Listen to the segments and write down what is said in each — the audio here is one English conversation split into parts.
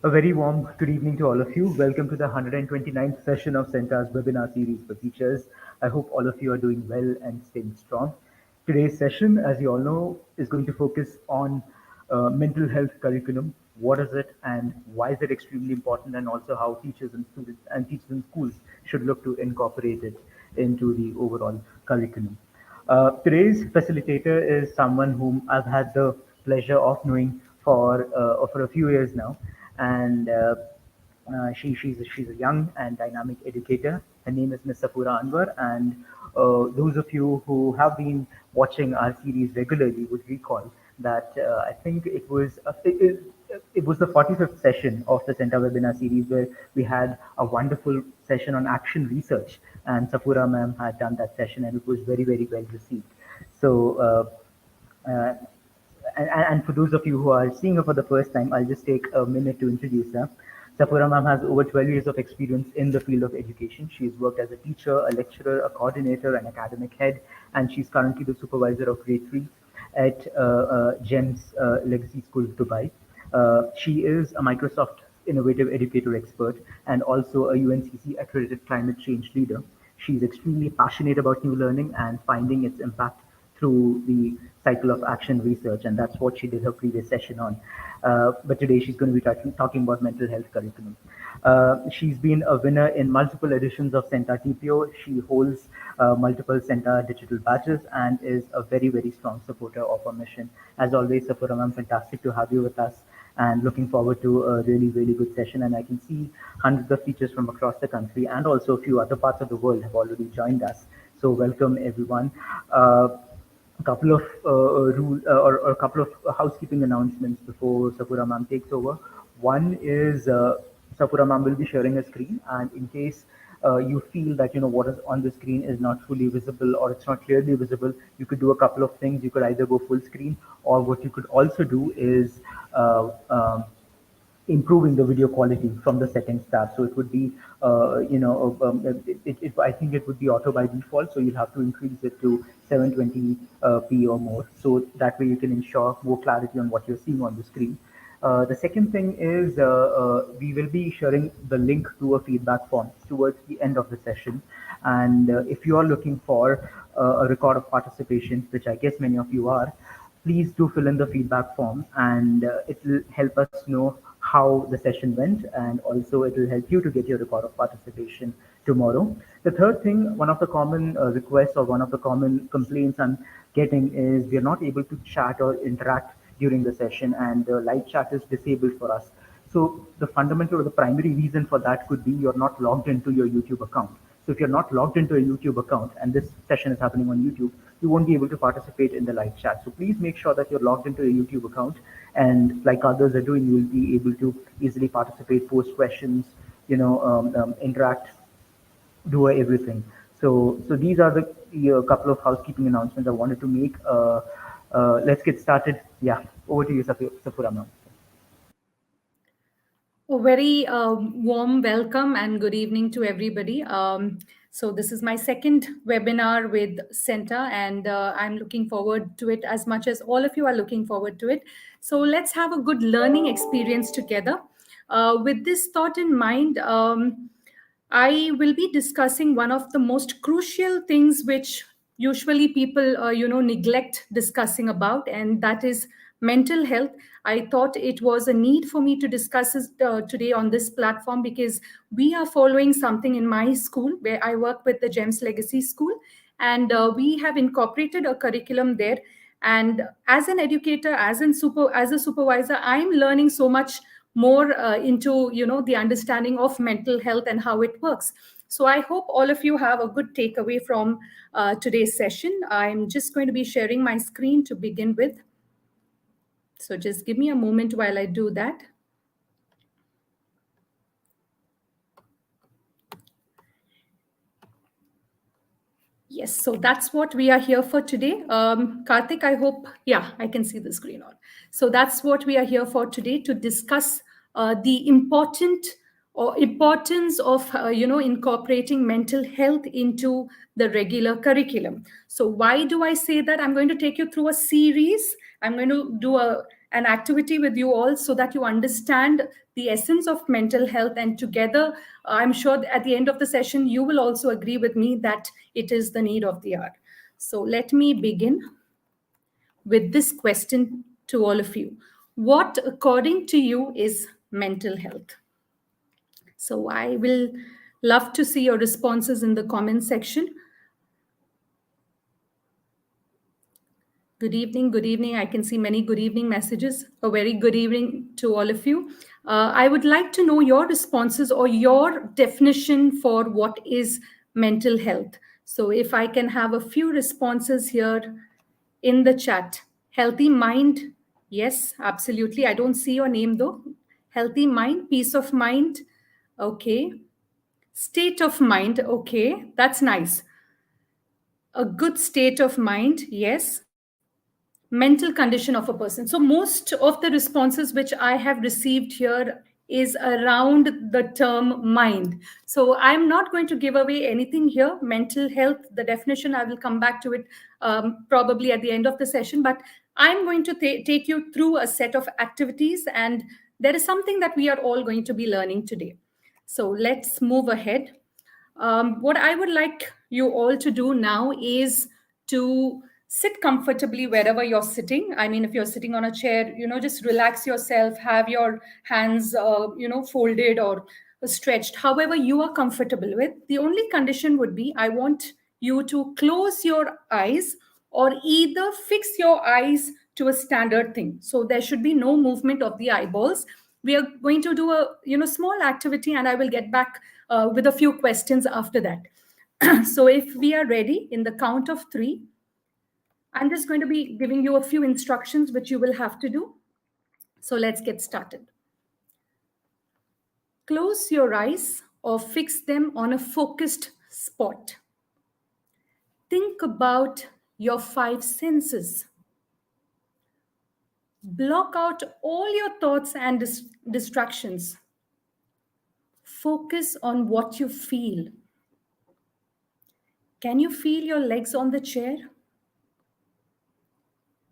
A very warm good evening to all of you. Welcome to the 129th session of CENTA's webinar series for teachers. I hope all of you are doing well and staying strong. Today's session, as you all know, is going to focus on mental health curriculum. What is it and why is it extremely important, and also how teachers and students and teachers in schools should look to incorporate it into the overall curriculum. Today's facilitator is someone whom I've had the pleasure of knowing for a few years now, and she's a young and dynamic educator. Her name is Ms. Safura Anwar, and those of you who have been watching our series regularly would recall that I think it was the 45th session of the CENTA webinar series where we had a wonderful session on action research, and Safura ma'am had done that session, and it was very, very well received. So, and for those of you who are seeing her for the first time, I'll just take a minute to introduce her. Safura ma'am has over 12 years of experience in the field of education. She's worked as a teacher, a lecturer, a coordinator, an academic head, and she's currently the supervisor of grade 3 at GEMS Legacy School, Dubai. She is a Microsoft Innovative Educator expert and also a UNCC accredited climate change leader. She's extremely passionate about new learning and finding its impact through the cycle of action research, and that's what she did her previous session on. But today she's going to be talking about mental health curriculum. She's been a winner in multiple editions of CENTA TPO. She holds multiple CENTA digital badges and is a very, very strong supporter of our mission. As always, Safura ma'am, fantastic to have you with us and looking forward to a really, really good session. And I can see hundreds of teachers from across the country and also a few other parts of the world have already joined us. So welcome everyone. A couple of or a couple of housekeeping announcements before Sapura ma'am takes over. One is Sapura ma'am will be sharing a screen, and in case you feel that what is on the screen is not fully visible or it's not clearly visible, you could do a couple of things. You could either go full screen, or what you could also do is improving the video quality from the settings tab. So it would be, I think it would be auto by default. So you'll have to increase it to 720p or more. So that way you can ensure more clarity on what you're seeing on the screen. The second thing is we will be sharing the link to a feedback form towards the end of the session. And if you are looking for a record of participation, which I guess many of you are, please do fill in the feedback form, and it will help us know how the session went, and also it will help you to get your record of participation tomorrow. The third thing, one of the common requests or one of the common complaints I'm getting is we are not able to chat or interact during the session, and the live chat is disabled for us. So the fundamental or the primary reason for that could be you're not logged into your YouTube account. So if you're not logged into a YouTube account and this session is happening on YouTube, you won't be able to participate in the live chat. So please make sure that you're logged into a YouTube account, and like others are doing, you'll be able to easily participate, post questions, interact, do everything. So these are the couple of housekeeping announcements I wanted to make. Let's get started. Yeah, over to you, Safura ma'am. A very warm welcome and good evening to everybody. So this is my second webinar with CENTA, and I'm looking forward to it as much as all of you are looking forward to it. So let's have a good learning experience together. With this thought in mind, I will be discussing one of the most crucial things which usually people, neglect discussing about, and that is mental health. I thought it was a need for me to discuss this today on this platform because we are following something in my school where I work with the GEMS Legacy School, and we have incorporated a curriculum there. And as an educator, as a supervisor, I'm learning so much more into the understanding of mental health and how it works. So I hope all of you have a good takeaway from today's session. I'm just going to be sharing my screen to begin with. So just give me a moment while I do that. Yes, so that's what we are here for today. Karthik, I hope, yeah, I can see the screen on. So that's what we are here for today, to discuss the importance of incorporating mental health into the regular curriculum. So why do I say that? I'm going to take you through a series. I'm going to do a an activity with you all so that you understand the essence of mental health. And together, I'm sure at the end of the session, you will also agree with me that it is the need of the hour. So let me begin with this question to all of you. What, according to you, is mental health? So I will love to see your responses in the comment section. Good evening, good evening. I can see many good evening messages. A very good evening to all of you. I would like to know your responses or your definition for what is mental health. So if I can have a few responses here in the chat. Healthy mind, yes, absolutely. I don't see your name though. Healthy mind, peace of mind, okay. State of mind, okay, that's nice. A good state of mind, yes. Mental condition of a person. So most of the responses which I have received here is around the term mind. So I'm not going to give away anything here. Mental health, the definition, I will come back to it probably at the end of the session, but I'm going to take you through a set of activities, and there is something that we are all going to be learning today. So let's move ahead. What I would like you all to do now is to sit comfortably wherever you're sitting. I mean, if you're sitting on a chair, just relax yourself, have your hands, folded or stretched, however you are comfortable with. The only condition would be I want you to close your eyes or either fix your eyes to a standard thing. So there should be no movement of the eyeballs. We are going to do a small activity, and I will get back with a few questions after that. So if we are ready, in the count of three, I'm just going to be giving you a few instructions which you will have to do. So let's get started. Close your eyes or fix them on a focused spot. Think about your five senses. Block out all your thoughts and distractions. Focus on what you feel. Can you feel your legs on the chair?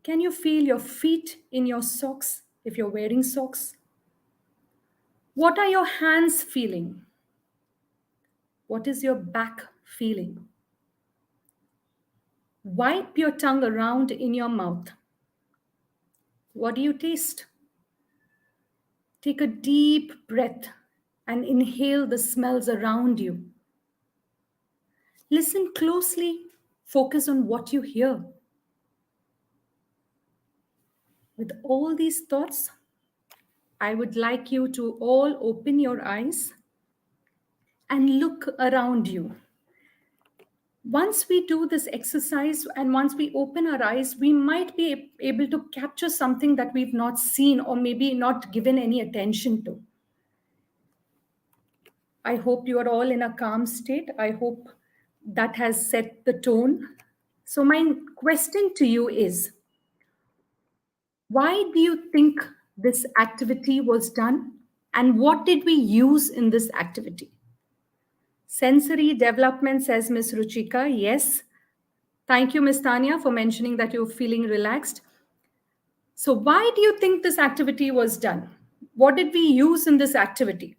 Can you feel your feet in your socks if you're wearing socks? What are your hands feeling? What is your back feeling? Wipe your tongue around in your mouth. What do you taste? Take a deep breath and inhale the smells around you. Listen closely. Focus on what you hear. With all these thoughts, I would like you to all open your eyes and look around you. Once we do this exercise and once we open our eyes, we might be able to capture something that we've not seen or maybe not given any attention to. I hope you are all in a calm state. I hope that has set the tone. So my question to you is, why do you think this activity was done? And what did we use in this activity? Sensory development, says Ms. Ruchika. Yes. Thank you, Ms. Tanya, for mentioning that you're feeling relaxed. So why do you think this activity was done? What did we use in this activity?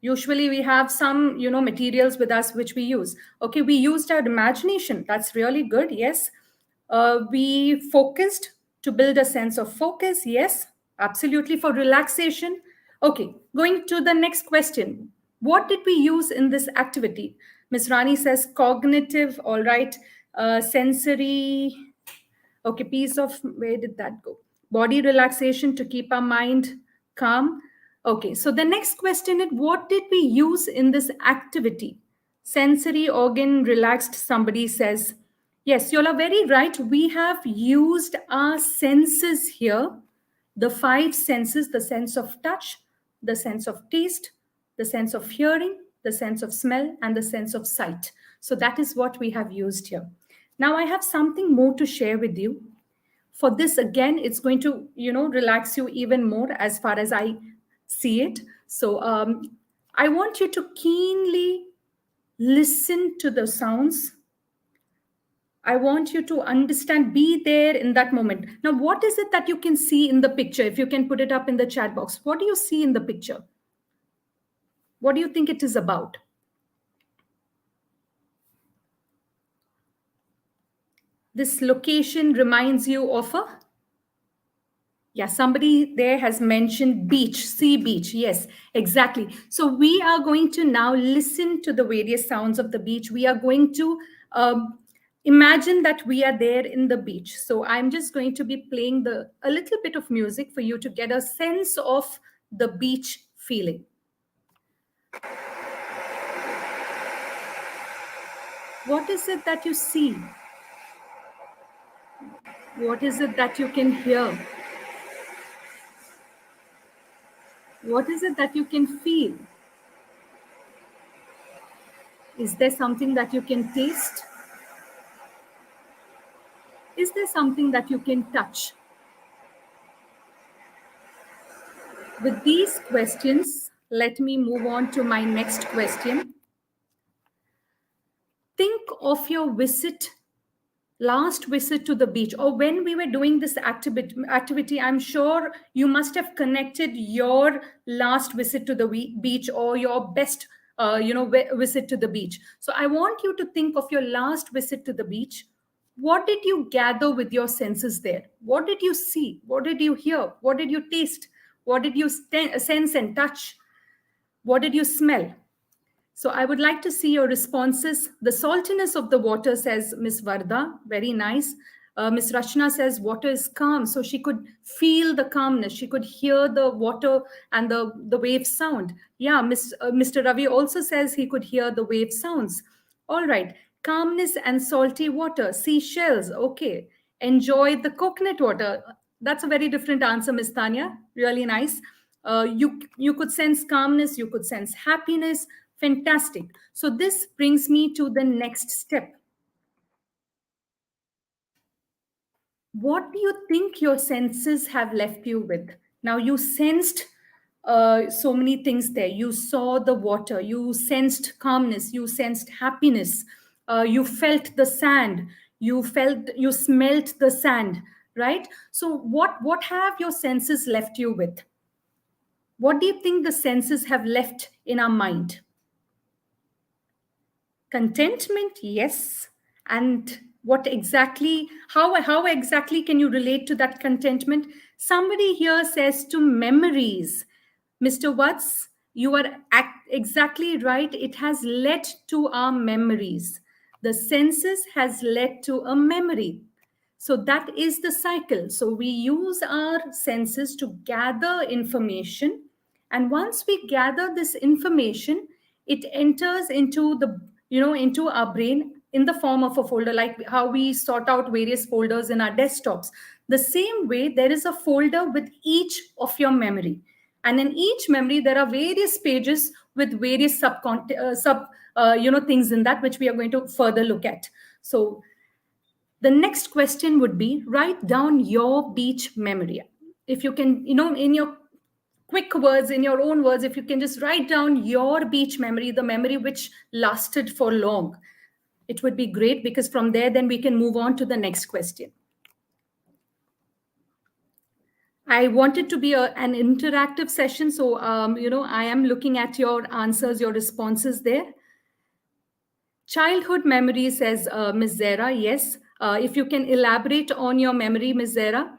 Usually we have some, materials with us which we use. Okay, we used our imagination. That's really good. Yes. We focused to build a sense of focus. Yes, absolutely, for relaxation. Okay, going to the next question. What did we use in this activity? Ms. Rani says cognitive, all right. Sensory, okay, piece of, where did that go? Body relaxation to keep our mind calm. Okay, so the next question is, what did we use in this activity? Sensory organ relaxed, somebody says. Yes, you all are very right. We have used our senses here, the five senses, the sense of touch, the sense of taste, the sense of hearing, the sense of smell, and the sense of sight. So that is what we have used here. Now I have something more to share with you. For this, again, it's going to, relax you even more as far as I see it. So I want you to keenly listen to the sounds. I want you to understand, be there in that moment. Now, what is it that you can see in the picture? If you can put it up in the chat box, what do you see in the picture? What do you think it is about? This location reminds you of a, yeah, somebody there has mentioned beach, sea beach. Yes, exactly. So we are going to now listen to the various sounds of the beach. We are going to imagine that we are there in the beach. So I'm just going to be playing a little bit of music for you to get a sense of the beach feeling. What is it that you see? What is it that you can hear? What is it that you can feel? Is there something that you can taste? Is there something that you can touch? With these questions, let me move on to my next question. Think of your last visit to the beach, or when we were doing this activity, I'm sure you must have connected your last visit to the beach or your best visit to the beach. So I want you to think of your last visit to the beach. What did you gather with your senses there? What did you see? What did you hear? What did you taste? What did you sense and touch? What did you smell? So I would like to see your responses. The saltiness of the water, says Miss Varda, very nice. Miss Rachna says water is calm, so she could feel the calmness. She could hear the water and the wave sound. Yeah, Mr. Ravi also says he could hear the wave sounds. All right, calmness and salty water, seashells. Okay, enjoy the coconut water. That's a very different answer, Miss Tanya. Really nice. You could sense calmness, you could sense happiness. Fantastic. So this brings me to the next step. What do you think your senses have left you with? Now you sensed so many things there. You saw the water, you sensed calmness, you sensed happiness, you felt the sand, you smelt the sand, right? So what have your senses left you with? What do you think the senses have left in our mind? Contentment, yes. And what exactly, how exactly can you relate to that contentment? Somebody here says to memories. Mr. Watts, you are exactly right. It has led to our memories. The senses has led to a memory. So that is the cycle. So we use our senses to gather information. And once we gather this information, it enters into into our brain in the form of a folder, like how we sort out various folders in our desktops. The same way, there is a folder with each of your memory. And in each memory, there are various pages with various things in that, which we are going to further look at. So the next question would be, write down your beach memory. If you can, in your quick words, in your own words, if you can just write down your beach memory, the memory which lasted for long, it would be great, because from there, then we can move on to the next question. I want it to be an interactive session. So, I am looking at your answers, your responses there. Childhood memory, says Ms. Zera. Yes. If you can elaborate on your memory, Ms. Zera,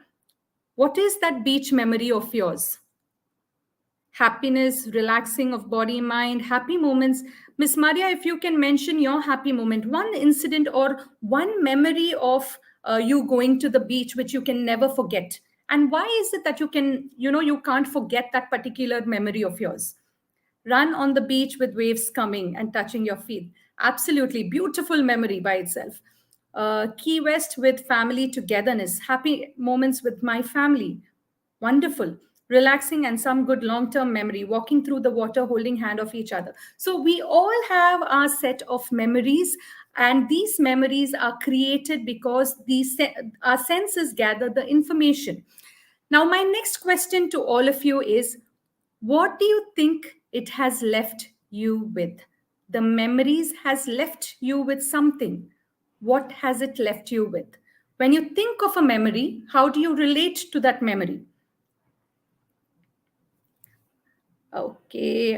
what is that beach memory of yours? Happiness, relaxing of body, mind, happy moments. Miss Maria, if you can mention your happy moment, one incident or one memory of you going to the beach, which you can never forget. And why is it that you can't forget that particular memory of yours? Run on the beach with waves coming and touching your feet. Absolutely beautiful memory by itself. Key West with family togetherness, happy moments with my family. Wonderful. Relaxing and some good long-term memory, walking through the water, holding hand of each other. So we all have our set of memories, and these memories are created because our senses gather the information. Now, my next question to all of you is, what do you think it has left you with? The memories has left you with something. What has it left you with? When you think of a memory, how do you relate to that memory? Okay.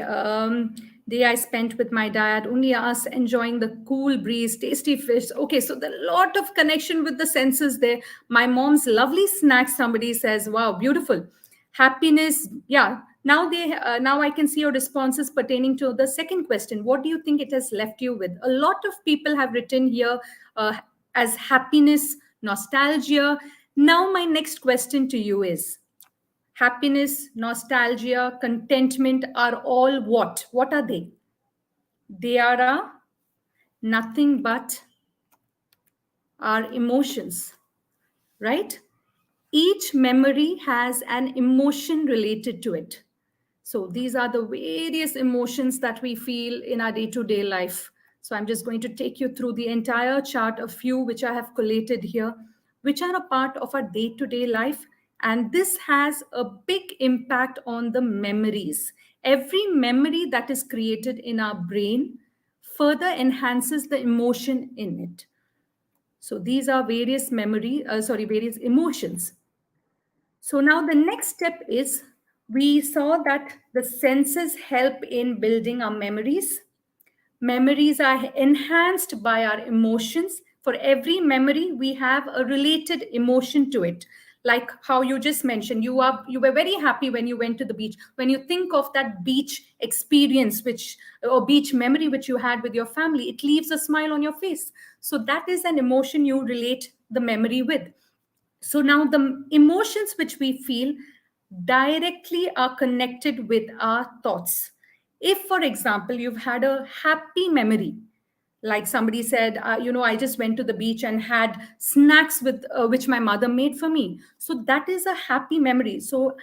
Day I spent with my dad, only us enjoying the cool breeze, tasty fish. Okay, so the lot of connection with the senses there. My mom's lovely snacks. Somebody says, "Wow, beautiful." Happiness. Yeah. Now I can see your responses pertaining to the second question. What do you think it has left you with? A lot of people have written here uh, as happiness, nostalgia. Now my next question to you is, happiness, nostalgia, contentment are all what? What are they? They are nothing but our emotions, right? Each memory has an emotion related to it. So these are the various emotions that we feel in our day to day life. So I'm just going to take you through the entire chart, a few which I have collated here, which are a part of our day to day life. And this has a big impact on the memories. Every memory that is created in our brain further enhances the emotion in it. So these are various emotions. So now the next step is, we saw that the senses help in building our memories. Memories are enhanced by our emotions. For every memory, we have a related emotion to it. Like how you just mentioned, you were very happy when you went to the beach. When you think of that beach experience, which or beach memory which you had with your family, it leaves a smile on your face. So that is an emotion you relate the memory with. So now the emotions which we feel directly are connected with our thoughts. If, for example, you've had a happy memory, like somebody said, I just went to the beach and had snacks with which my mother made for me. So that is a happy memory. So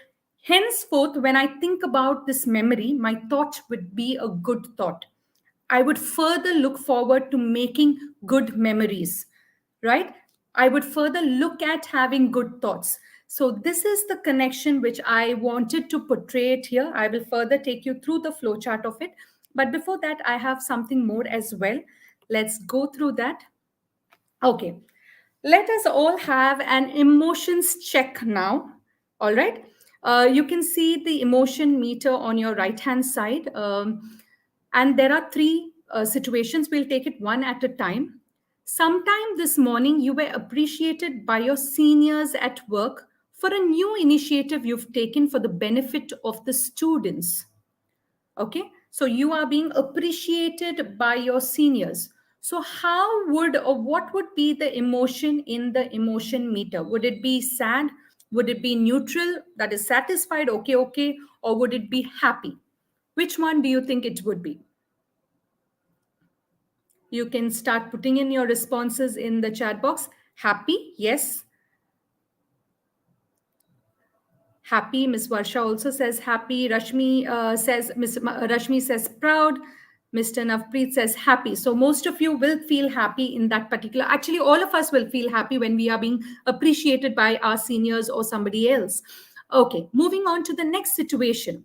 henceforth, when I think about this memory, my thought would be a good thought. I would further look forward to making good memories, right? I would further look at having good thoughts. So, this is the connection which I wanted to portray it here. I will further take you through the flowchart of it. But before that, I have something more as well. Let's go through that. Okay. Let us all have an emotions check now. All right. You can see the emotion meter on your right hand side. And there are three situations. We'll take it one at a time. Sometime this morning, you were appreciated by your seniors at work for a new initiative you've taken for the benefit of the students. Okay, so you are being appreciated by your seniors. So how would, or what would be the emotion in the emotion meter? Would it be sad? Would it be neutral, that is satisfied, okay, okay, or would it be happy? Which one do you think it would be? You can start putting in your responses in the chat box. Happy, yes. Happy. Miss Varsha also says happy. Rashmi says proud. Mr. Navpreet says happy. So most of you will feel happy in that particular. Actually, all of us will feel happy when we are being appreciated by our seniors or somebody else. Okay, moving on to the next situation.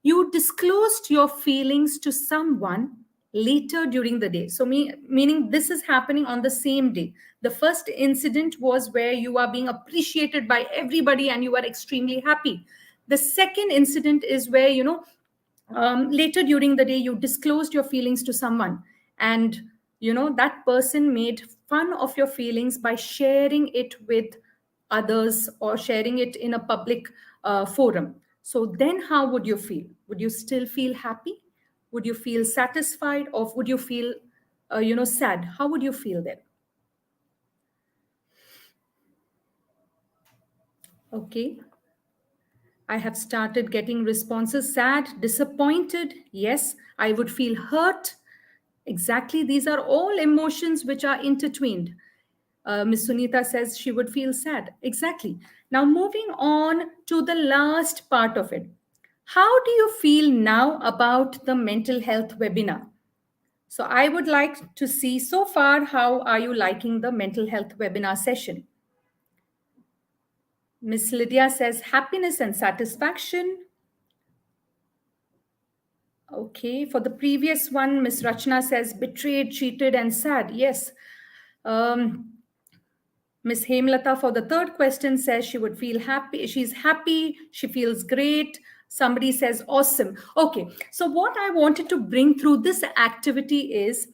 You disclosed your feelings to someone later during the day. So meaning this is happening on the same day. The first incident was where you are being appreciated by everybody and you are extremely happy. The second incident is where, later during the day you disclosed your feelings to someone, and that person made fun of your feelings by sharing it with others or sharing it in a public forum. So then how would you feel? Would you still feel happy? Would you feel satisfied, or would you feel sad? How would you feel then? Okay, I have started getting responses. Sad, disappointed, yes. I would feel hurt. Exactly, these are all emotions which are intertwined. Miss Sunita says she would feel sad. Exactly. Now, moving on to the last part of it. How do you feel now about the mental health webinar? So, I would like to see so far, how are you liking the mental health webinar session? Miss Lydia says happiness and satisfaction. Okay, for the previous one, Miss Rachna says betrayed, cheated, and sad. Yes. Um, Miss Hemlata for the third question says she would feel happy. She's happy. She feels great. Somebody says awesome. Okay. So, what I wanted to bring through this activity is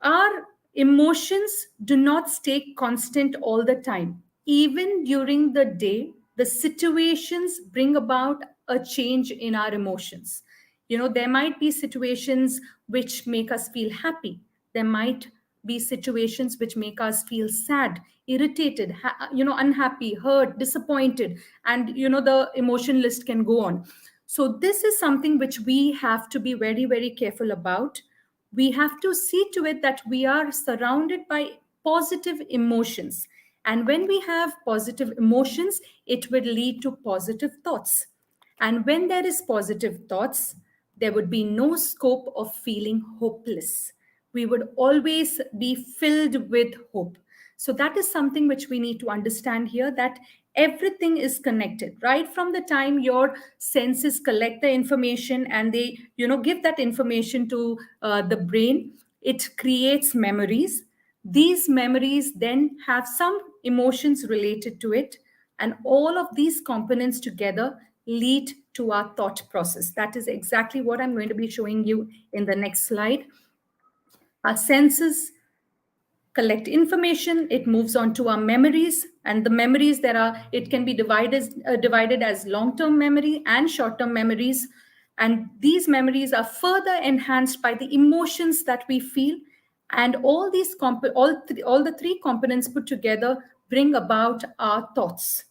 our emotions do not stay constant all the time. Even during the day, the situations bring about a change in our emotions. There might be situations which make us feel happy. There might be situations which make us feel sad, irritated, unhappy, hurt, disappointed, and the emotion list can go on. So this is something which we have to be very, very careful about. We have to see to it that we are surrounded by positive emotions. And when we have positive emotions, it will lead to positive thoughts. And when there is positive thoughts, there would be no scope of feeling hopeless. We would always be filled with hope. So that is something which we need to understand here, that everything is connected right from the time your senses collect the information and they give that information to the brain. It creates memories. These memories then have some emotions related to it, and all of these components together lead to our thought process. That is exactly what I'm going to be showing you in the next slide. Our senses collect information, it moves on to our memories, and the memories there are, it can be divided as long term memory and short term memories. And these memories are further enhanced by the emotions that we feel. And all these all the three components put together bring about our thoughts.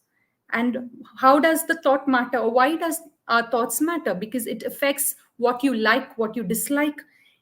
And how does the thought matter, or why does our thoughts matter? Because it affects what you like, what you dislike.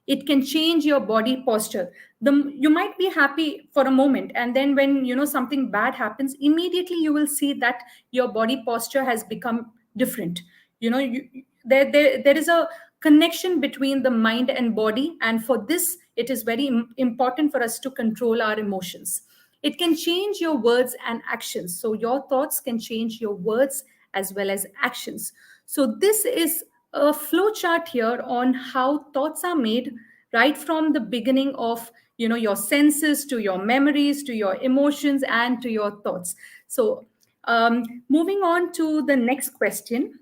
It can change your body posture. You might be happy for a moment, and then when something bad happens, immediately you will see that your body posture has become different. There is a connection between the mind and body, and for this it is very important for us to control our emotions. It can change your words and actions. So your thoughts can change your words as well as actions. So this is a flow chart here on how thoughts are made right from the beginning of your senses to your memories to your emotions and to your thoughts. So moving on to the next question.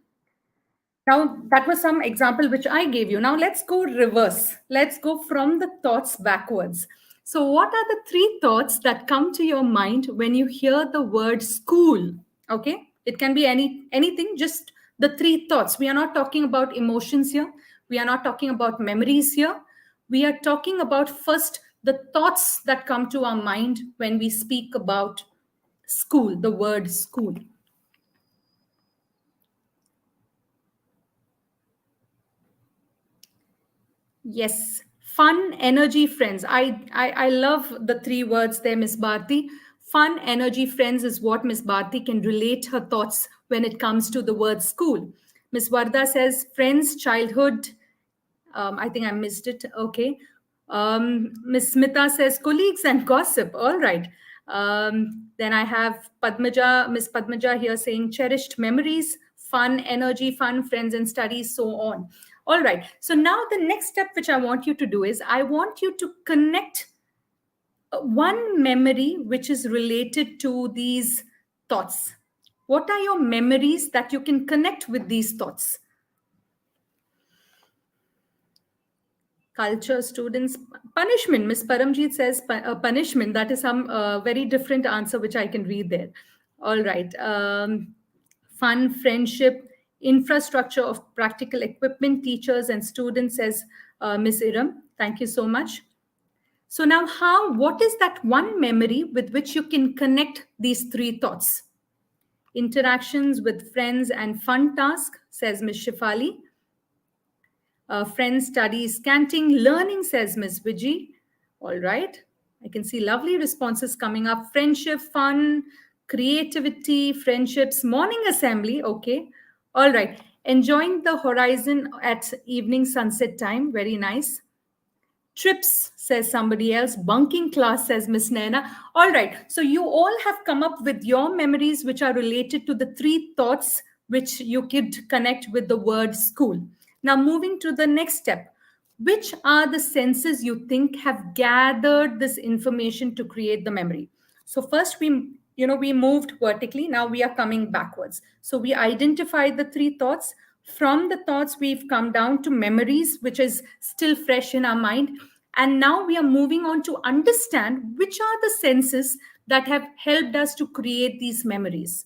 Now, that was some example which I gave you. Now, let's go reverse. Let's go from the thoughts backwards. So, what are the three thoughts that come to your mind when you hear the word school? Okay, it can be anything, just the three thoughts. We are not talking about emotions here. We are not talking about memories here. We are talking about first the thoughts that come to our mind when we speak about school, the word school. Yes, fun, energy, friends. I love the three words there, Miss Bharti. Fun, energy, friends is what Miss Bharti can relate her thoughts when it comes to the word school. Miss Varda says friends, childhood. I think I missed it. Okay. Miss Smita says colleagues and gossip. All right. Then I have Padmaja, Miss Padmaja here saying cherished memories, fun, energy, fun, friends and studies, so on. All right. So now the next step which I want you to do is I want you to connect one memory which is related to these thoughts. What are your memories that you can connect with these thoughts? Culture, students, punishment. Miss Paramjeet says punishment. That is some very different answer which I can read there. All right. Fun, friendship, infrastructure of practical equipment, teachers and students, says Miss Iram. Thank you so much. So now what is that one memory with which you can connect these three thoughts? Interactions with friends and fun task, says Miss Shifali. Friends, studies, canting, learning, says Miss Viji. All right. I can see lovely responses coming up. Friendship, fun, creativity, friendships, morning assembly. Okay. All right. Enjoying the horizon at evening sunset time. Very nice. Trips, says somebody else. Bunking class, says Miss Naina. All right. So you all have come up with your memories which are related to the three thoughts which you could connect with the word school. Now, moving to the next step. Which are the senses you think have gathered this information to create the memory? So first we moved vertically, now we are coming backwards. So we identified the three thoughts. From the thoughts we've come down to memories, which is still fresh in our mind, and now we are moving on to understand which are the senses that have helped us to create these memories.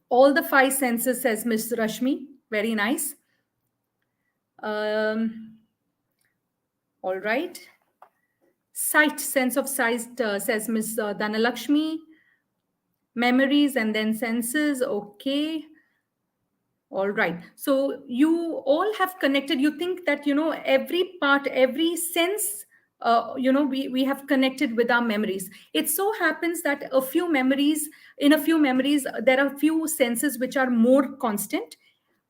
All the five senses, says Miss Rashmi. Very nice. um, all right. Sight, sense of sight, says Miss Dhanalakshmi. Memories and then senses. Okay. All right. So you all have connected. You think that, every part, every sense, we have connected with our memories. It so happens that in a few memories, there are few senses which are more constant,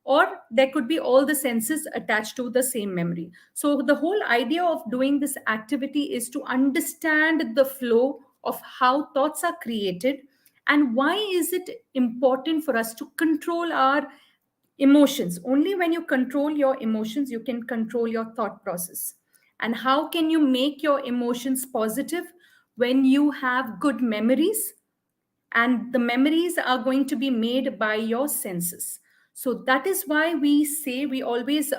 or there could be all the senses attached to the same memory. So the whole idea of doing this activity is to understand the flow of how thoughts are created, and why is it important for us to control our emotions. Only when you control your emotions you can control your thought process. And how can you make your emotions positive? When you have good memories, and the memories are going to be made by your senses. So that is why we say, we always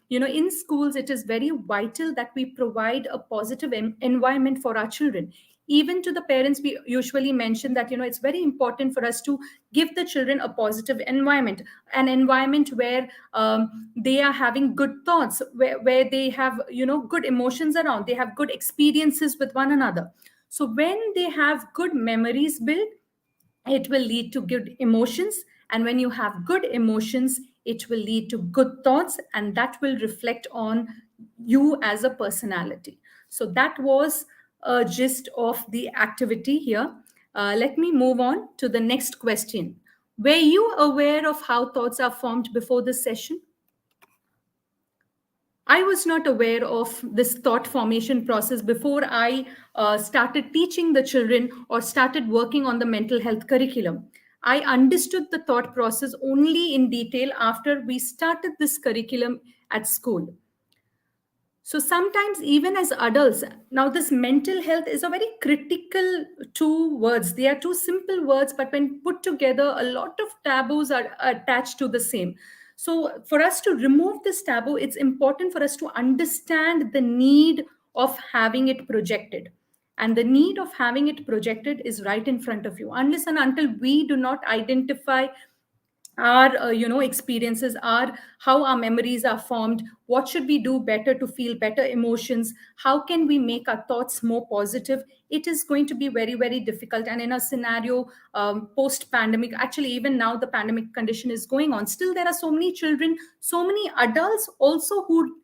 in schools it is very vital that we provide a positive environment for our children. Even to the parents, we usually mention that, it's very important for us to give the children a positive environment, an environment where they are having good thoughts, where they have, good emotions around, they have good experiences with one another. So when they have good memories built, it will lead to good emotions. And when you have good emotions, it will lead to good thoughts, and that will reflect on you as a personality. So that was a gist of the activity here. Let me move on to the next question. Were you aware of how thoughts are formed before this session? I was not aware of this thought formation process before I started teaching the children or started working on the mental health curriculum. I understood the thought process only in detail after we started this curriculum at school. So sometimes, even as adults, now this mental health is a very critical two words. They are two simple words, but when put together, a lot of taboos are attached to the same. So for us to remove this taboo, it's important for us to understand the need of having it projected. And the need of having it projected is right in front of you. Unless and until we do not identify our experiences, our how our memories are formed, what should we do better to feel better emotions, how can we make our thoughts more positive, it is going to be very, very difficult. And in a scenario, post pandemic, actually even now the pandemic condition is going on, still there are so many children, so many adults also who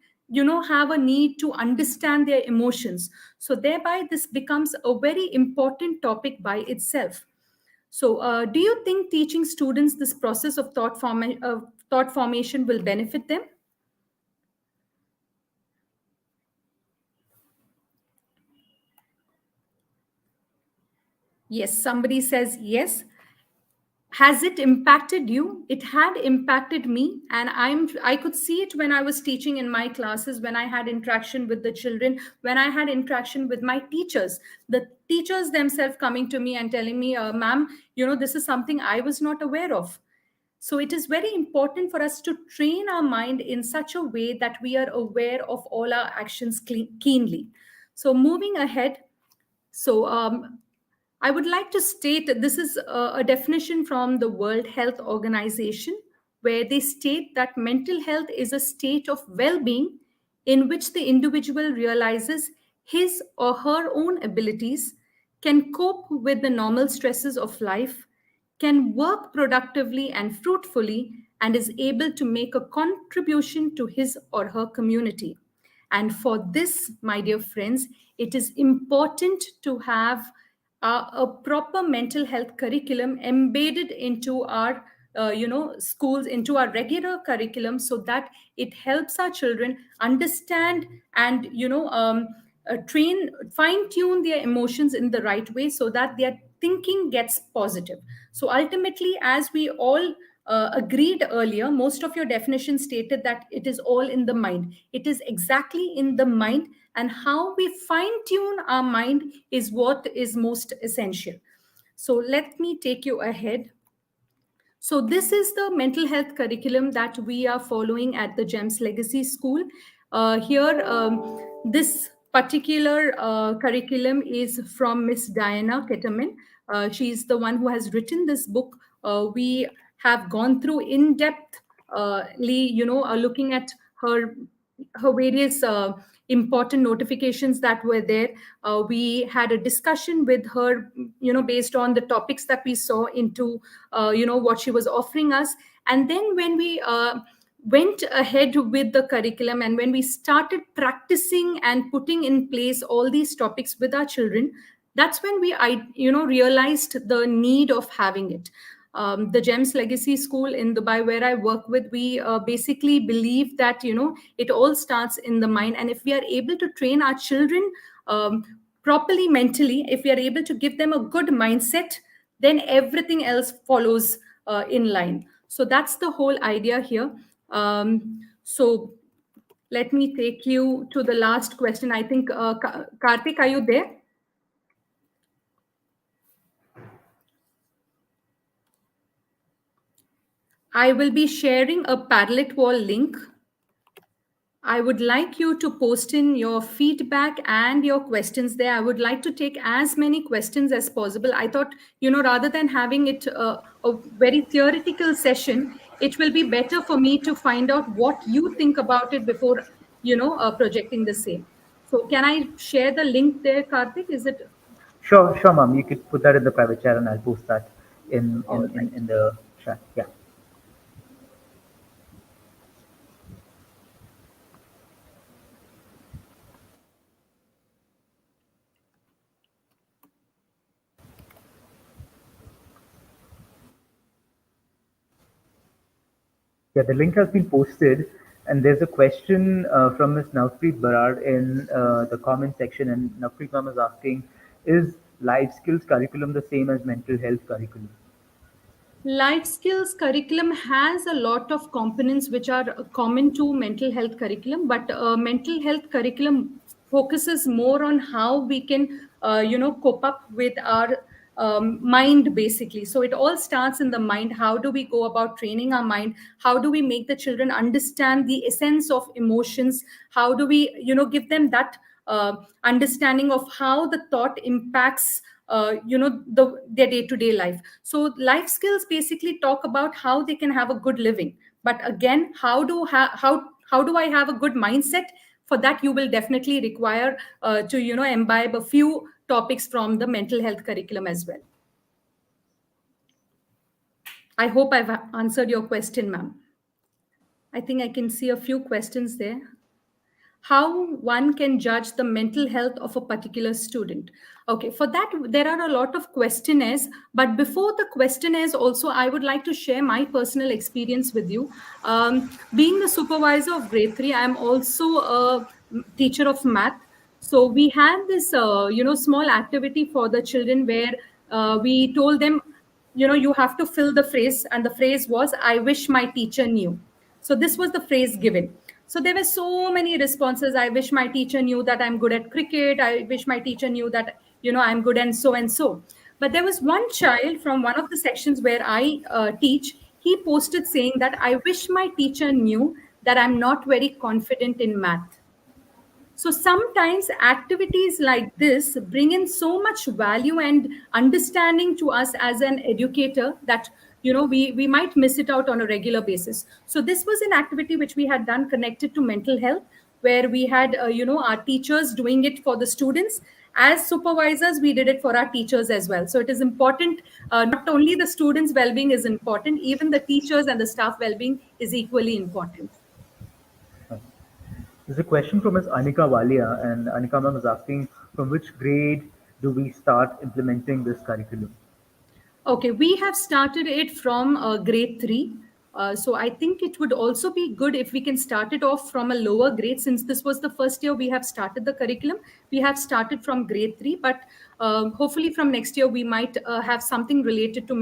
have a need to understand their emotions. So thereby this becomes a very important topic by itself. So, do you think teaching students this process of thought formation will benefit them? Yes, somebody says yes. Has it impacted you? It had impacted me, and I could see it when I was teaching in my classes, when I had interaction with the children, when I had interaction with my teachers. The teachers themselves coming to me and telling me, "Ma'am, this is something I was not aware of." So it is very important for us to train our mind in such a way that we are aware of all our actions keenly. So moving ahead, so I would like to state that this is a definition from the World Health Organization, where they state that mental health is a state of well being in which the individual realizes his or her own abilities, can cope with the normal stresses of life, can work productively and fruitfully, and is able to make a contribution to his or her community. And for this, my dear friends, it is important to have a proper mental health curriculum embedded into our schools, into our regular curriculum, so that it helps our children understand and train, fine tune their emotions in the right way, so that their thinking gets positive. So ultimately, as we all agreed earlier, most of your definitions stated that it is all in the mind. It is exactly in the mind, and how we fine tune our mind is what is most essential. So let me take you ahead. So, this is the mental health curriculum that we are following at the GEMS Legacy School. Here, this particular curriculum is from Miss Diana Ketterman. She's the one who has written this book. We have gone through in depth, looking at her various important notifications that were there. We had a discussion with her, based on the topics that we saw into, what she was offering us. And then when we went ahead with the curriculum, and when we started practicing and putting in place all these topics with our children, that's when realized the need of having it. The GEMS Legacy School in Dubai, where I work with, we basically believe that it all starts in the mind, and if we are able to train our children properly mentally, if we are able to give them a good mindset, then everything else follows in line. So that's the whole idea here. So let me take you to the last question. I think Karthik, are you there? I will be sharing a Padlet wall link. I would like you to post in your feedback and your questions there. I would like to take as many questions as possible. I thought, rather than having it a very theoretical session, it will be better for me to find out what you think about it before, projecting the same. So can I share the link there, Karthik? Is it Sure, sure, ma'am. You could put that in the private chat, and I'll post that in all right? in the chat. Yeah. Yeah, the link has been posted, and there's a question from Ms. Navpreet Barar in the comment section, and Navpreet ma'am is asking, is life skills curriculum the same as mental health curriculum? Life skills curriculum has a lot of components which are common to mental health curriculum, but mental health curriculum focuses more on how we can, cope up with our mind basically. So it all starts in the mind. How do we go about training our mind? How do we make the children understand the essence of emotions? How do we, give them that understanding of how the thought impacts their day-to-day life. So life skills basically talk about how they can have a good living, but again, how do I have a good mindset? For that, you will definitely require to imbibe a few topics from the mental health curriculum as well. I hope I've answered your question, ma'am. I think I can see a few questions there. How one can judge the mental health of a particular student. Okay, for that, there are a lot of questionnaires, but before the questionnaires, also, I would like to share my personal experience with you. Being the supervisor of grade 3, I'm also a teacher of math. So we had this, small activity for the children where we told them, you have to fill the phrase, and the phrase was, I wish my teacher knew. So this was the phrase given. So there were so many responses. I wish my teacher knew that I'm good at cricket. I wish my teacher knew that, I'm good and so and so. But there was one child from one of the sections where I teach. He posted saying that I wish my teacher knew that I'm not very confident in math. So sometimes activities like this bring in so much value and understanding to us as an educator that we might miss it out on a regular basis. So this was an activity which we had done connected to mental health, where we had our teachers doing it for the students. As supervisors, we did it for our teachers as well. So it is important, not only the students well-being is important, even the teachers and the staff well-being is equally important. There's a question from Ms. Anika Walia, and Anika ma'am is asking, from which grade do we start implementing this curriculum? Okay, we have started it from grade 3. So I think it would also be good if we can start it off from a lower grade. Since this was the first year we have started the curriculum, we have started from grade 3, but hopefully from next year we might have something related to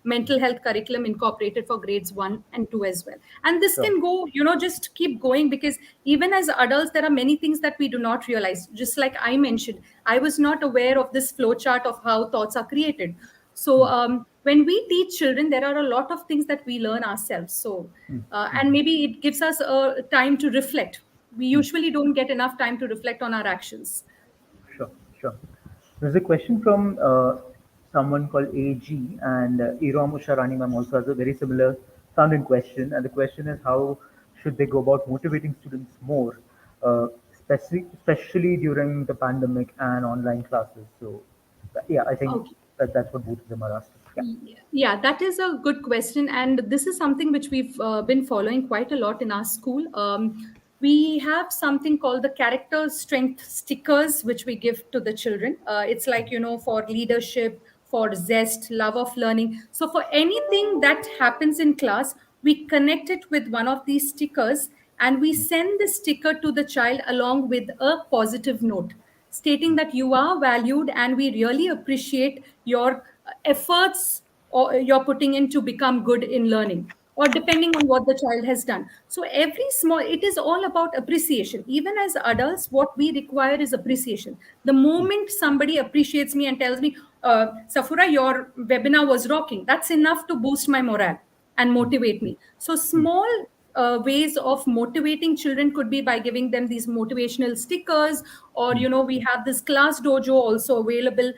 mental health curriculum incorporated for grades 1 and 2 as well. And this Sure. can go, just keep going, because even as adults there are many things that we do not realize. Just like I mentioned, I was not aware of this flow chart of how thoughts are created. So when we teach children, there are a lot of things that we learn ourselves. So and maybe it gives us a time to reflect. We usually don't get enough time to reflect on our actions. Sure, sure. There's a question from someone called AG, and Iram Usharani ma'am also has a very similar sounding question. And the question is, how should they go about motivating students more, especially during the pandemic and online classes? So, yeah, I think Okay. that's what both of them are asking. Yeah. Yeah, that is a good question. And this is something which we've been following quite a lot in our school. We have something called the character strength stickers, which we give to the children. It's like, for leadership, for zest, love of learning. So, for anything that happens in class, we connect it with one of these stickers, and we send the sticker to the child along with a positive note stating that you are valued and we really appreciate your efforts or you're putting in to become good in learning, or depending on what the child has done. So every small, it is all about appreciation. Even as adults, what we require is appreciation. The moment somebody appreciates me and tells me, Safura, your webinar was rocking, that's enough to boost my morale and motivate me. So small ways of motivating children could be by giving them these motivational stickers, or we have this class dojo also available,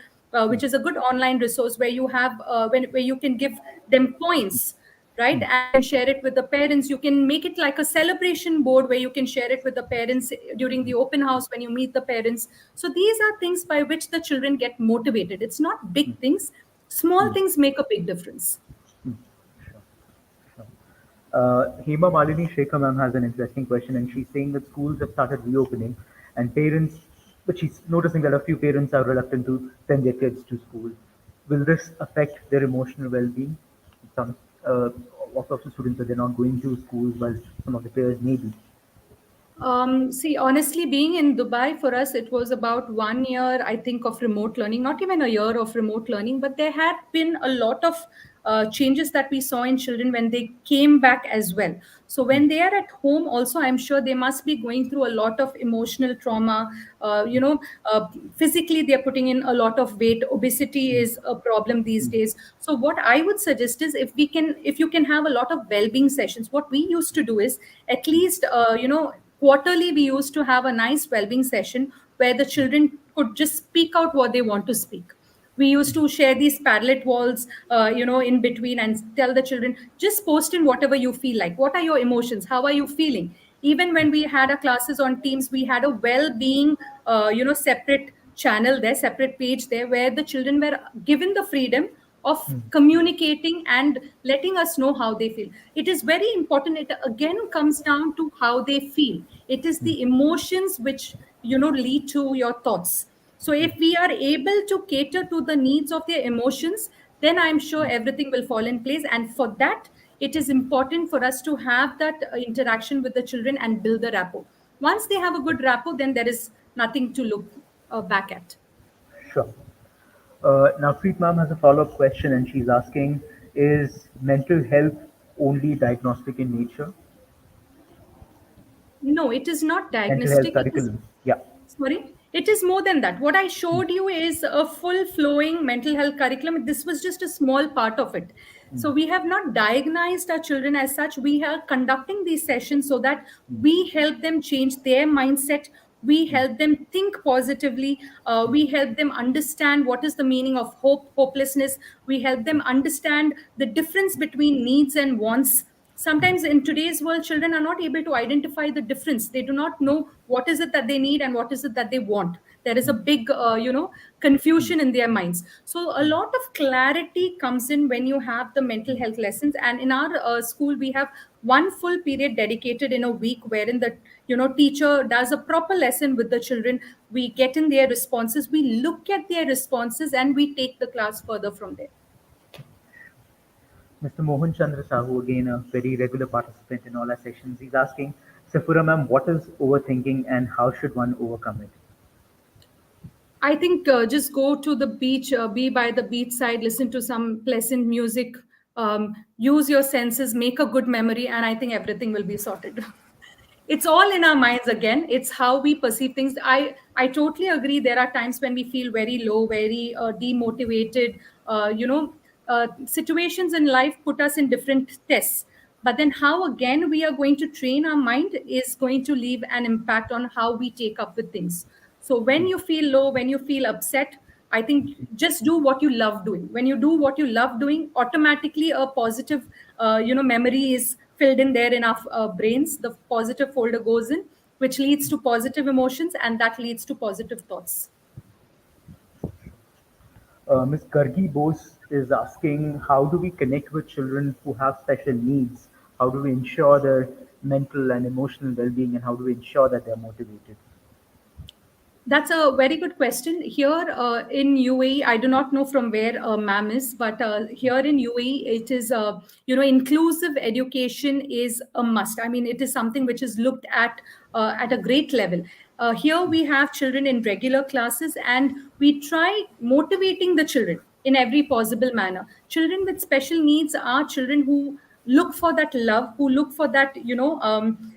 which is a good online resource where you have where you can give them points, right, and then share it with the parents. You can make it like a celebration board where you can share it with the parents during the open house when you meet the parents. So these are things by which the children get motivated. It's not big things, small things make a big difference. Hema Malini Shekhar ma'am has an interesting question, and she's saying that schools have started reopening, and parents, but she's noticing that a few parents are reluctant to send their kids to school. Will this affect their emotional well-being? Some of the students that they're not going to schools, while some of the parents may be. See, honestly, being in Dubai for us, it was about 1 year, I think, of remote learning, not even a year of remote learning, but there had been a lot of changes that we saw in children when they came back as well. So, when they are at home, also, I'm sure they must be going through a lot of emotional trauma. Physically, they're putting in a lot of weight. Obesity is a problem these days. So, what I would suggest is if you can have a lot of well being sessions, what we used to do is at least, quarterly we used to have a nice well-being session where the children could just speak out what they want to speak. We used to share these padlet walls, in between, and tell the children, just post in whatever you feel like. What are your emotions? How are you feeling? Even when we had our classes on Teams, we had a well-being, separate channel there, separate page there, where the children were given the freedom of communicating and letting us know how they feel. It is very important. It again comes down to how they feel. It is the emotions which lead to your thoughts. So if we are able to cater to the needs of their emotions, then I'm sure everything will fall in place. And for that, it is important for us to have that interaction with the children and build the rapport. Once they have a good rapport, then there is nothing to look back at. Sure. Now, Preet ma'am has a follow-up question, and she's asking, is mental health only diagnostic in nature? No, it is not Mental health diagnostic. It is, curriculum. Yeah. sorry, it is more than that. What I showed you is a full flowing mental health curriculum. This was just a small part of it. So we have not diagnosed our children as such. We are conducting these sessions so that we help them change their mindset. We help them think positively. We help them understand what is the meaning of hope, hopelessness. We help them understand the difference between needs and wants. Sometimes in today's world, children are not able to identify the difference. They do not know what is it that they need and what is it that they want. There is a big confusion in their minds. So a lot of clarity comes in when you have the mental health lessons. And in our school, we have one full period dedicated in a week wherein the teacher does a proper lesson with the children. We get in their responses, we look at their responses, and we take the class further from there. Mr. Mohan Chandra Sahu, again a very regular participant in all our sessions, he's asking, Safura ma'am, what is overthinking and how should one overcome it? I think just go to the beach, be by the beach side, listen to some pleasant music, use your senses, make a good memory, and I think everything will be sorted. It's all in our minds again. It's how we perceive things. I totally agree. There are times when we feel very low, very demotivated. Situations in life put us in different tests. But then, how again we are going to train our mind is going to leave an impact on how we take up with things. So when you feel low, when you feel upset, I think just do what you love doing. When you do what you love doing, automatically a positive, memory is filled in there in our brains. The positive folder goes in, which leads to positive emotions, and that leads to positive thoughts. Ms. Gargi Bose is asking, how do we connect with children who have special needs? How do we ensure their mental and emotional well-being, and how do we ensure that they're motivated? That's a very good question. Here in UAE, I do not know from where ma'am is, but here in UAE, it is, inclusive education is a must. I mean, it is something which is looked at a great level. Here we have children in regular classes, and we try motivating the children in every possible manner. Children with special needs are children who look for that love, who look for that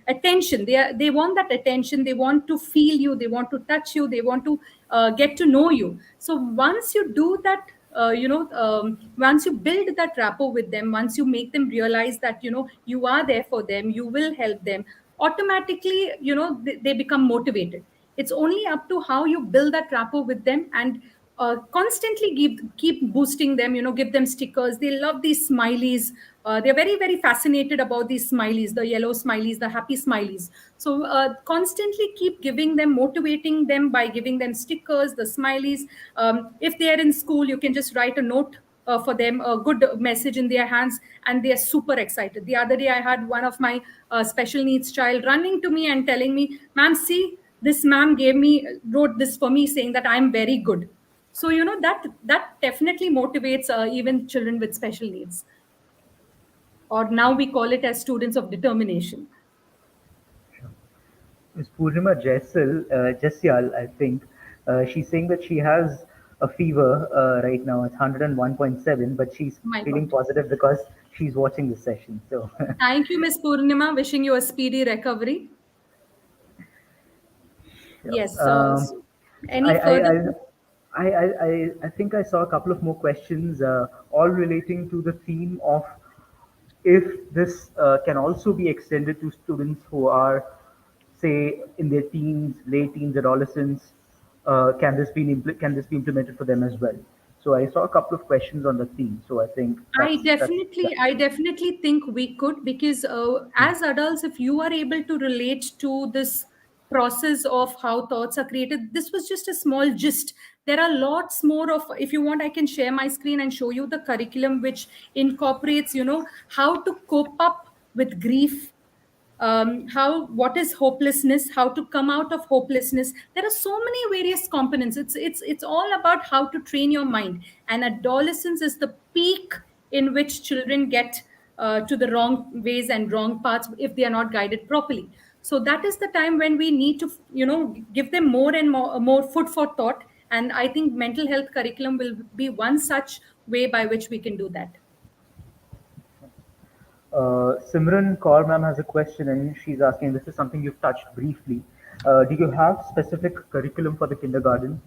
attention. They want that attention, they want to feel you, they want to touch you, they want to get to know you. So once you do that, once you build that rapport with them, once you make them realize that you are there for them, you will help them, automatically they become motivated. It's only up to how you build that rapport with them, and constantly keep boosting them, give them stickers. They love these smileys. They're very very fascinated about these smileys, the yellow smileys, the happy smileys. So constantly keep giving them, motivating them by giving them stickers, the smileys. If they are in school, you can just write a note for them, a good message in their hands, and they are super excited. The other day I had one of my special needs child running to me and telling me, ma'am, see, this ma'am wrote this for me saying that I'm very good. So that definitely motivates even children with special needs, or now we call it as students of determination. Ms. Purnima Jasyal, I think, she's saying that she has a fever right now. It's 101.7, but she's My feeling god. positive because she's watching this session. So, Thank you, Miss Purnima. Wishing you a speedy recovery. yeah. Yes. So I, any I, further? I, I think I saw a couple of more questions, all relating to the theme of if this can also be extended to students who are, say, in their teens, late teens, adolescents. Can this be implemented for them as well? So I saw a couple of questions on the theme. So I think that's yeah. I definitely think we could, because as adults, if you are able to relate to this process of how thoughts are created, this was just a small gist. There are lots more of. If you want, I can share my screen and show you the curriculum which incorporates, how to cope up with grief, how what is hopelessness, how to come out of hopelessness. There are so many various components. It's all about how to train your mind. And adolescence is the peak in which children get to the wrong ways and wrong paths if they are not guided properly. So that is the time when we need to give them more and more food for thought. And I think mental health curriculum will be one such way by which we can do that. Simran Kaur ma'am has a question, and she's asking, this is something you've touched briefly. Do you have specific curriculum for the kindergarten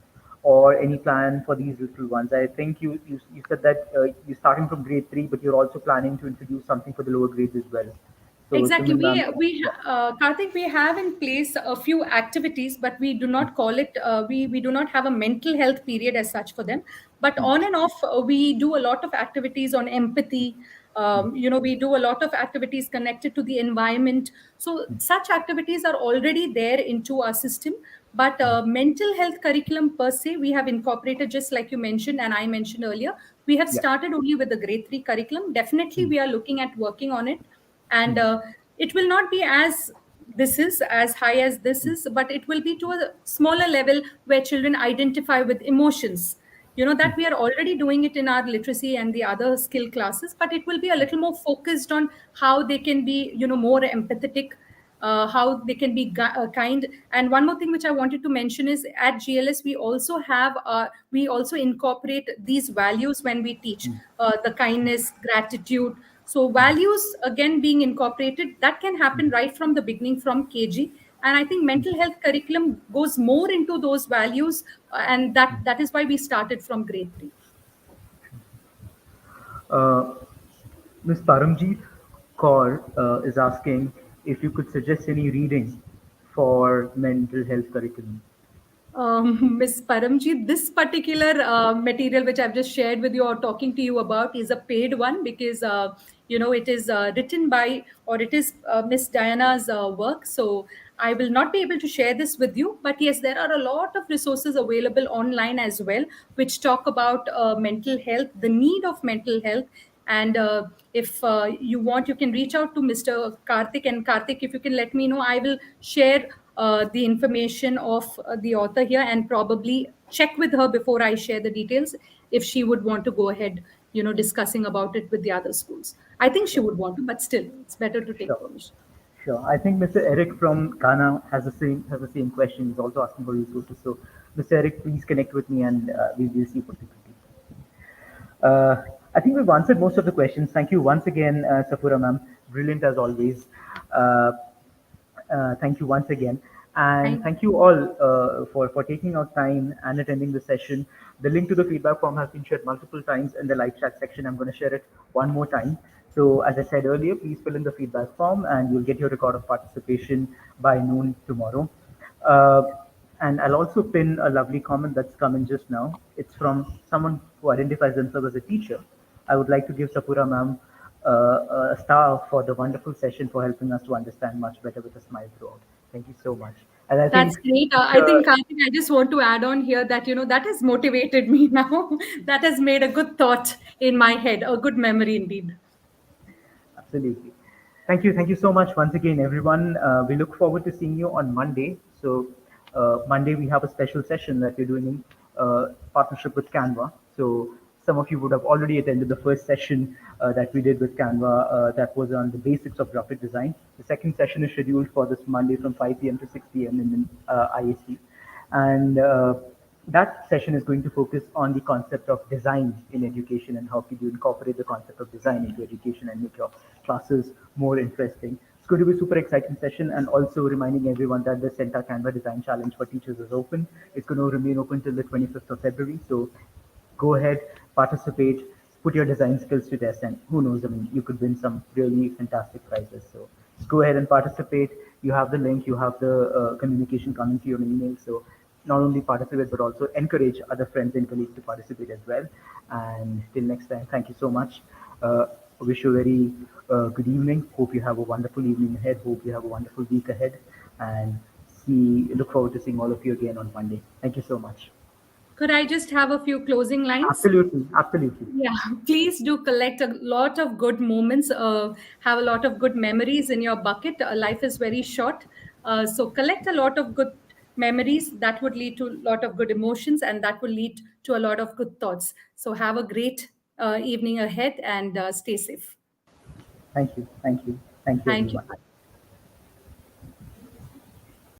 or any plan for these little ones? I think you said that you're starting from grade 3, but you're also planning to introduce something for the lower grades as well. So Exactly. Simran ma'am, yeah. Karthik, we have in place a few activities, but we do not call it. We do not have a mental health period as such for them. But on and off, we do a lot of activities on empathy. We do a lot of activities connected to the environment. So such activities are already there into our system. But mental health curriculum per se, we have incorporated, just like you mentioned and I mentioned earlier. We have Yeah. started only with the grade 3 curriculum. Definitely, we are looking at working on it, and it will not be as high as this is, but it will be to a smaller level where children identify with emotions. that we are already doing it in our literacy and the other skill classes, but it will be a little more focused on how they can be more empathetic, how they can be kind. And one more thing which I wanted to mention is at GLS we also incorporate these values when we teach, the kindness, gratitude. So values again being incorporated, that can happen right from the beginning, from KG. And I think mental health curriculum goes more into those values, and that is why we started from grade 3. Uh, Ms. Paramjeet Kaur is asking if you could suggest any reading for mental health curriculum. Miss Paramjeet, this particular material which I've just shared with you or talking to you about is a paid one, because it is written by, or it is Miss Diana's work. So I will not be able to share this with you. But yes, there are a lot of resources available online as well, which talk about mental health, the need of mental health. And if you want, you can reach out to Mr. Karthik. And Karthik, if you can let me know, I will share the information of the author here, and probably check with her before I share the details, if she would want to go ahead, discussing about it with the other schools. I think she Sure, would want to, but still, it's better to take sure, permission. sure. I think Mr. Eric from Ghana has the same question. He's also asking for resources. So, Mr. Eric, please connect with me, and we will see what we can do. I think we've answered most of the questions. Thank you once again, Safura ma'am. Brilliant as always. Uh, thank you once again. And Thank thank you all for taking out time and attending the session. The link to the feedback form has been shared multiple times in the live chat section. I'm going to share it one more time. So, as I said earlier, please fill in the feedback form and you'll get your record of participation by noon tomorrow. Uh, and I'll also pin a lovely comment that's come in just now. It's from someone who identifies themselves as a teacher. I would like to give Sapura ma'am a star for the wonderful session, for helping us to understand much better with a smile throughout. Thank you so much. And I That's think great. I teacher, think, Karthik, I just want to add on here that, that has motivated me now. That has made a good thought in my head, a good memory indeed. absolutely. Thank you. Thank you so much once again, everyone. We look forward to seeing you on Monday. So, Monday we have a special session that we're doing in partnership with Canva. So, some of you would have already attended the first session that we did with Canva, that was on the basics of graphic design. The second session is scheduled for this Monday from 5 p.m. to 6 p.m. in IST. And that session is going to focus on the concept of design in education, and how can you incorporate the concept of design into education and make your classes more interesting. It's going to be a super exciting session, and also reminding everyone that the CENTA Canva Design Challenge for teachers is open. It's going to remain open till the 25th of February. So go ahead, participate, put your design skills to test, and who knows, I mean, you could win some really fantastic prizes. So just go ahead and participate. You have the link, you have the communication coming to your email. So not only participate, but also encourage other friends and colleagues to participate as well. And till next time, thank you so much. Wish you a very good evening. Hope you have a wonderful evening ahead. Hope you have a wonderful week ahead. And look forward to seeing all of you again on Monday. Thank you so much. Could I just have a few closing lines? Absolutely, absolutely. Yeah, please do collect a lot of good moments, have a lot of good memories in your bucket. Life is very short. So collect a lot of good memories that would lead to a lot of good emotions, and that will lead to a lot of good thoughts. So have a great evening ahead, and stay safe. Thank you, thank you, thank you, Thank you. everyone.